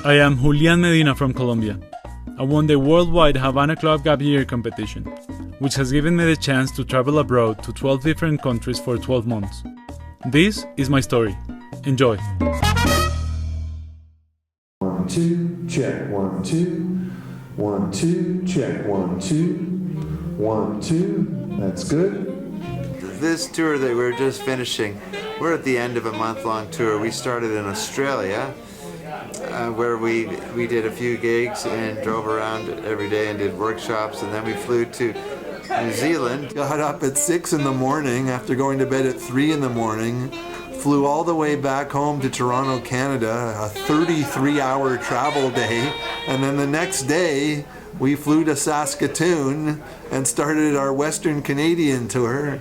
I am Julián Medina from Colombia. I won the worldwide HAVANA CLUB GAP YEAR competition, which has given me the chance to travel abroad to 12 different countries for 12 months. This is my story. Enjoy. 1, 2, check. 1, 2. 1, 2, check. 1, 2. 1, 2. That's good. This tour that we're just finishing, we're at the end of a month-long tour. We started in Australia, where we did a few gigs and drove around every day and did workshops, and then we flew to New Zealand. Got up at 6 in the morning after going to bed at 3 in the morning, flew all the way back home to Toronto, Canada, a 33-hour travel day, and then the next day we flew to Saskatoon and started our Western Canadian tour.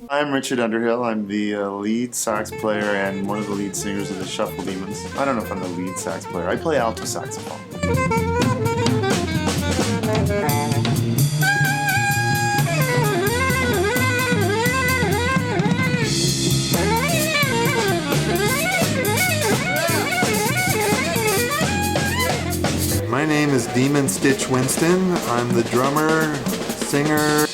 I'm Richard Underhill. I'm the lead sax player and one of the lead singers of the Shuffle Demons. I don't know if I'm the lead sax player. I play alto saxophone. My name is Demon Stitch Winston. I'm the drummer, singer.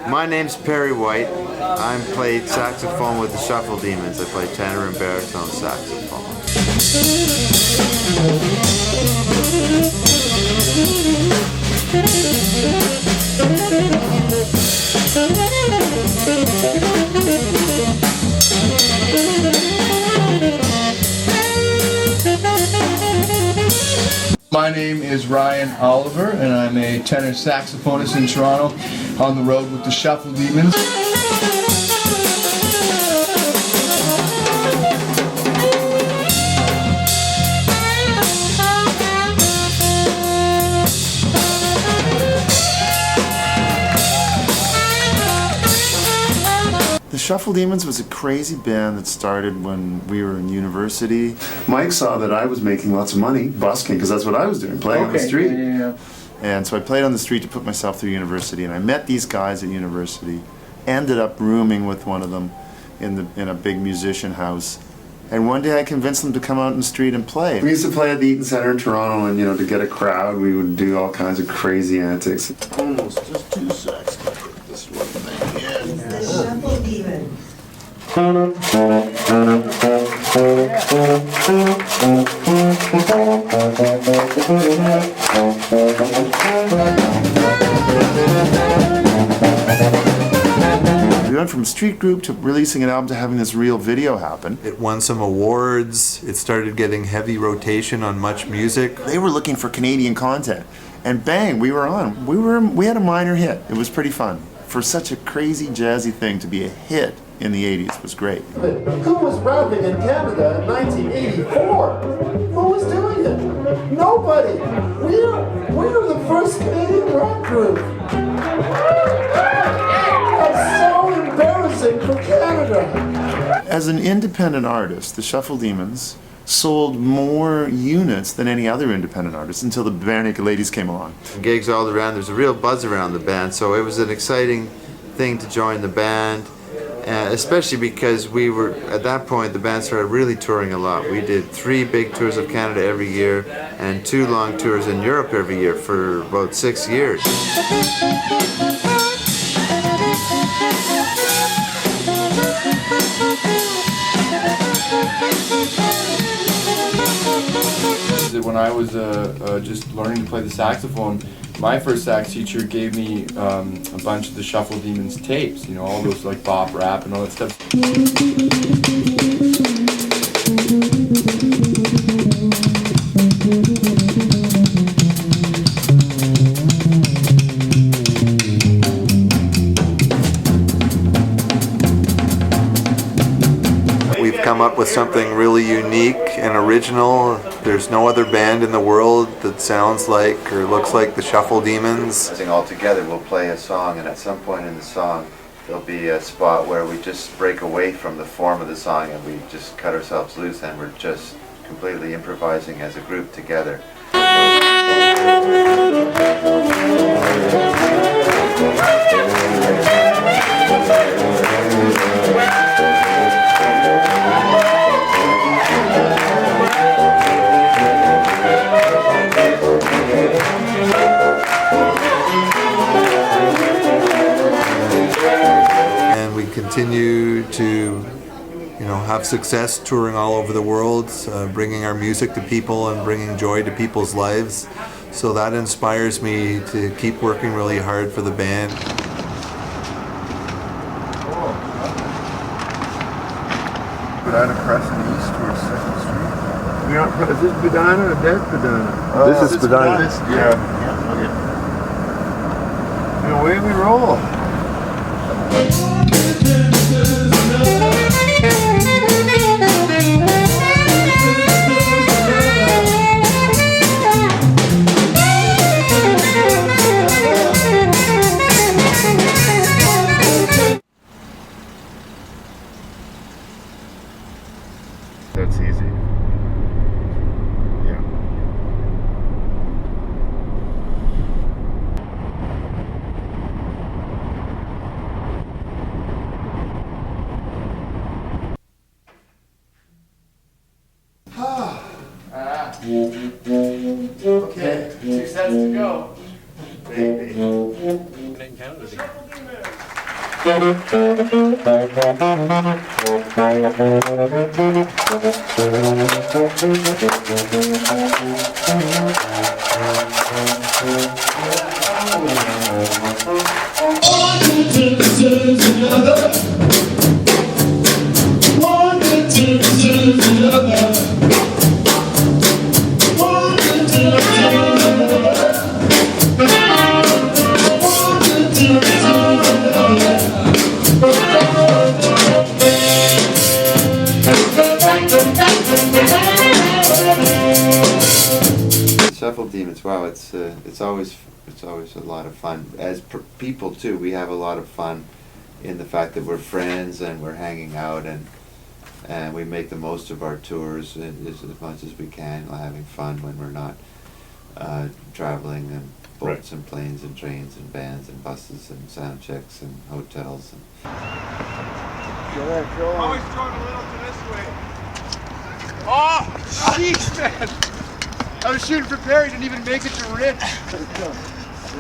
My name's Perry White. I played saxophone with the Shuffle Demons. I play tenor and baritone saxophone. My name is Ryan Oliver, and I'm a tenor saxophonist in Toronto, on the road with the Shuffle Demons. The Shuffle Demons was a crazy band that started when we were in university. Mike saw that I was making lots of money busking, because that's what I was doing, playing on the street. Yeah. And so I played on the street to put myself through university, and I met these guys at university, ended up rooming with one of them in a big musician house. And one day I convinced them to come out in the street and play. We used to play at the Eaton Centre in Toronto, and to get a crowd, we would do all kinds of crazy antics. Almost just 2 seconds to put this one thing in. The Shuffle Demon. We went from street group to releasing an album to having this real video happen. It won some awards. It started getting heavy rotation on Much Music. They were looking for Canadian content, and bang, we were on. We had a minor hit. It was pretty fun. For such a crazy jazzy thing to be a hit in the 80s was great. Who was rapping in Canada in 1984? Who was doing it? Nobody. We're the first Canadian rap group. That's so embarrassing for Canada. As an independent artist, the Shuffle Demons sold more units than any other independent artist until the Barenaked Ladies came along. Gigs all around. There's a real buzz around the band, so it was an exciting thing to join the band. Especially because we were, at that point, the band started really touring a lot. We did 3 big tours of Canada every year and 2 long tours in Europe every year for about 6 years. when I was just learning to play the saxophone, my first sax teacher gave me a bunch of the Shuffle Demons tapes, you know, all those like bop rap and all that stuff. We've come up with something really unique and original. There's no other band in the world that sounds like or looks like the Shuffle Demons. All together we'll play a song, and at some point in the song there'll be a spot where we just break away from the form of the song and we just cut ourselves loose, and we're just completely improvising as a group together. And we continue to, have success touring all over the world, bringing our music to people and bringing joy to people's lives. So that inspires me to keep working really hard for the band. Spadina Crescent East towards 2nd Street. Is this Spadina or that's Spadina? This is Spadina. Yeah. Okay. And away we roll. That's easy. Yeah. Okay, 2 sets to go. Shuffle Demons, wow, it's always a lot of fun. As people too, we have a lot of fun in the fact that we're friends and we're hanging out, and we make the most of our tours as much as we can, having fun when we're not traveling in boats and planes and trains and bands and buses and sound checks and hotels. Always throwing a little to this way. Oh, jeez, man! I was shooting for Perry, didn't even make it to Rich.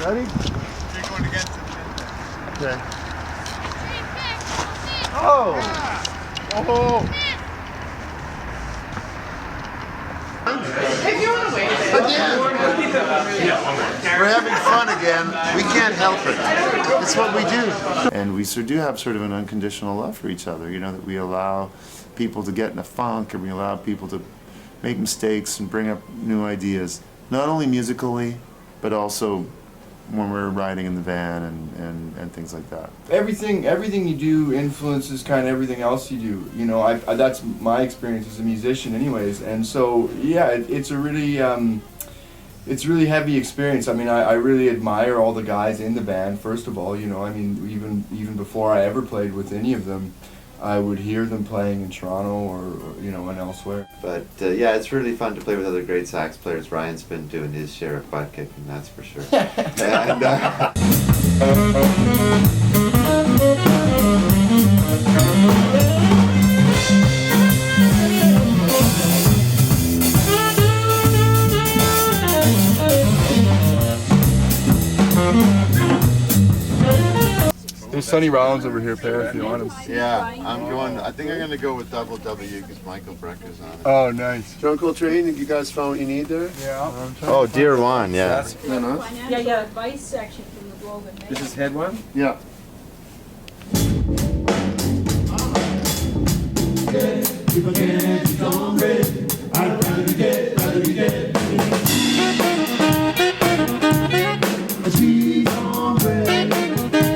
Ready? You're going against him. Okay. Oh! Oh! We're having fun again. We can't help it. It's what we do. And we do have sort of an unconditional love for each other, that we allow people to get in a funk, and we allow people to make mistakes and bring up new ideas, not only musically, but also when we're riding in the van and things like that. Everything you do influences kind of everything else you do. That's my experience as a musician, anyways. And so, yeah, it's a really heavy experience. I mean, I really admire all the guys in the band. First of all, I mean, even before I ever played with any of them, I would hear them playing in Toronto or and elsewhere. But yeah, it's really fun to play with other great sax players. Ryan's been doing his share of butt kicking, that's for sure. There's Sonny Rollins over here, pair, if you want him. Yeah, I think I'm gonna go with double W because Michael Brecker's on it. Oh, nice. John Coltrane, you guys found what you need there? Yeah. Oh, Dear One, yeah. Yeah, advice section from the Globe and Mail. This is head one? Yeah.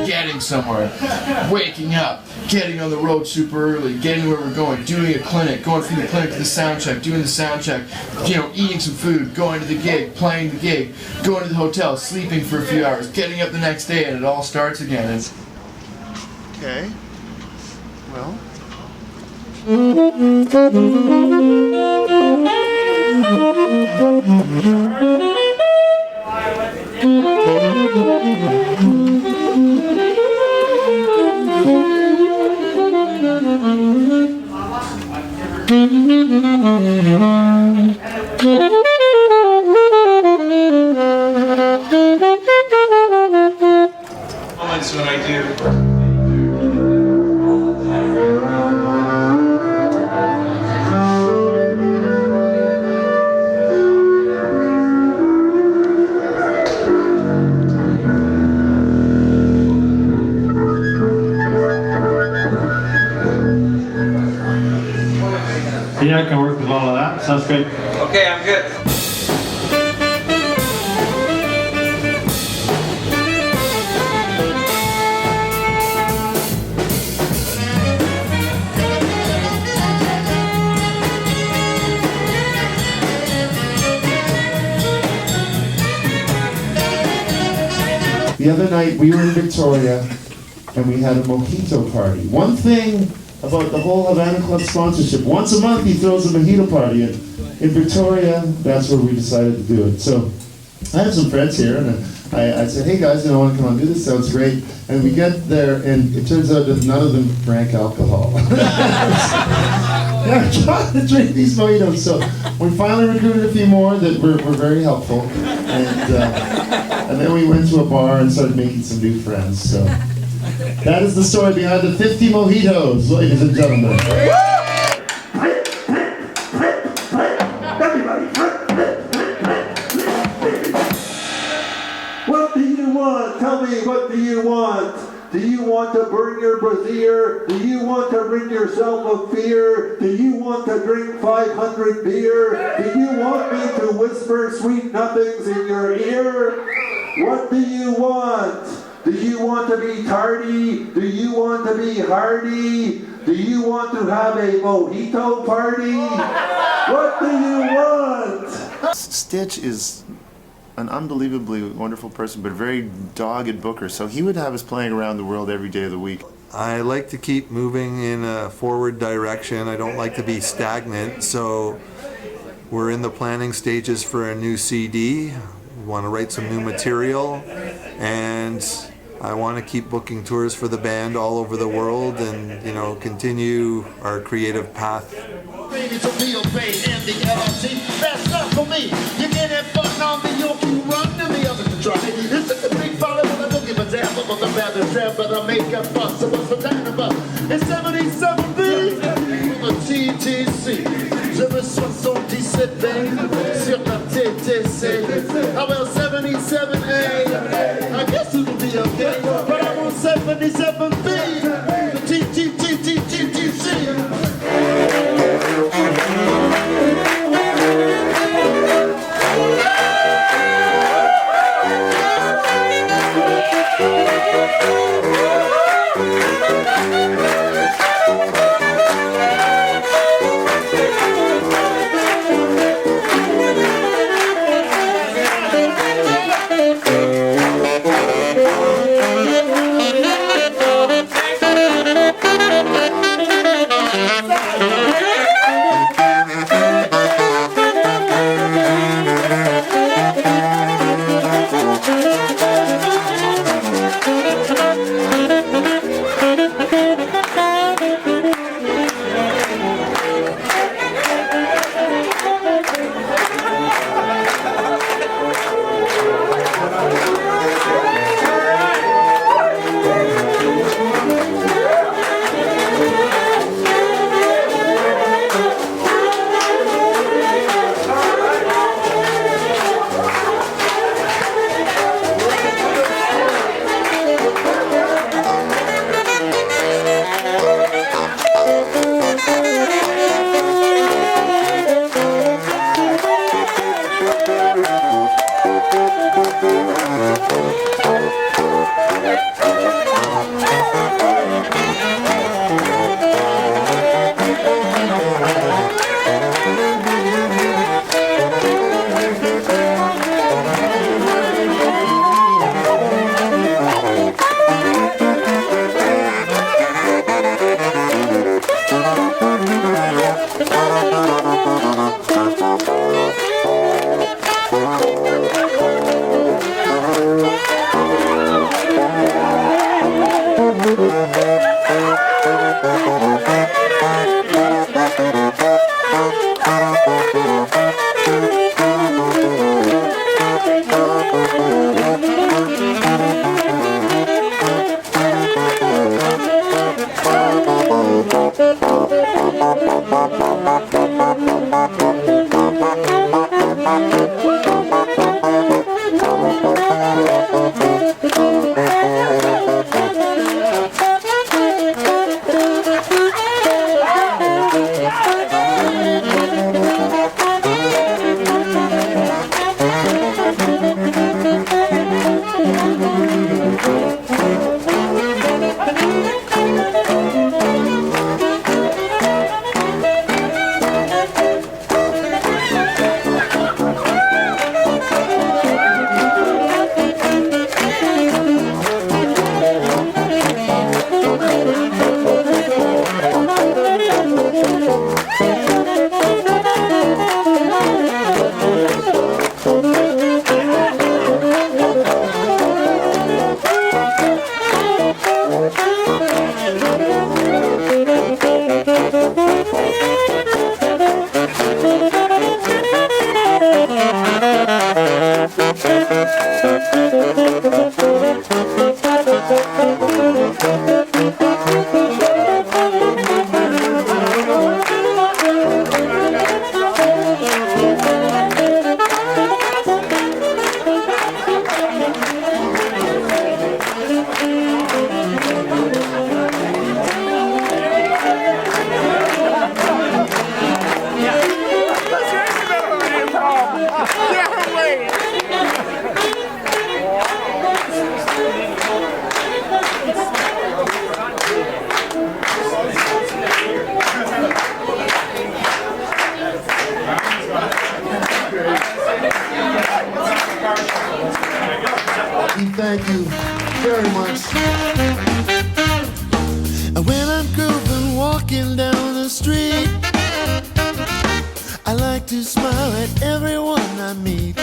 Getting somewhere, waking up, getting on the road super early, getting where we're going, doing a clinic, going from the clinic to the sound check, doing the sound check, eating some food, going to the gig, playing the gig, going to the hotel, sleeping for a few hours, getting up the next day, and it all starts again. Okay. Well. Moments when I do. Yeah, I can work with all of that. Sounds good. Okay, I'm good. The other night we were in Victoria and we had a mojito party. One thing about the whole Havana Club sponsorship, once a month he throws a mojito party in Victoria. That's where we decided to do it. So I have some friends here and I said, hey guys, I want to come on do this, sounds great. And we get there and it turns out that none of them drank alcohol. They're trying to drink these mojitos. So we finally recruited a few more that were very helpful. And then we went to a bar and started making some new friends. So that is the story behind the 50 mojitos, ladies and gentlemen. What do you want? Tell me, what do you want? Do you want to burn your brassiere? Do you want to rid yourself of fear? Do you want to drink 500 beer? Do you want me to whisper sweet nothings in your ear? What do you want? Do you want to be tardy? Do you want to be hardy? Do you want to have a mojito party? What do you want? Stitch is an unbelievably wonderful person, but a very dogged booker. So he would have us playing around the world every day of the week. I like to keep moving in a forward direction. I don't like to be stagnant, so we're in the planning stages for a new CD. We want to write some new material, and I want to keep booking tours for the band all over the world and, continue our creative path. It's a real bass and the LRT. That's not for me. You get that fun on me, you'll keep running and the others to try. It's just a big follow, but I don't give a damn about the bad and sad, but I make a fuss about the dynamo. It's 77 beats pour le TTC. Je veux 77 sur la TTC. I will 77A. I guess it'll be okay, but I want 77 beats. The TTC. Thank you very much. And when I'm grooving, walking down the street, I like to smile at everyone I meet.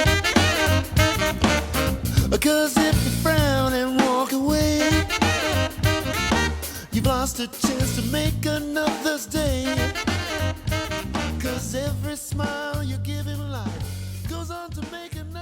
Because if you frown and walk away, you've lost a chance to make another's day. Because every smile you give in life goes on to make another.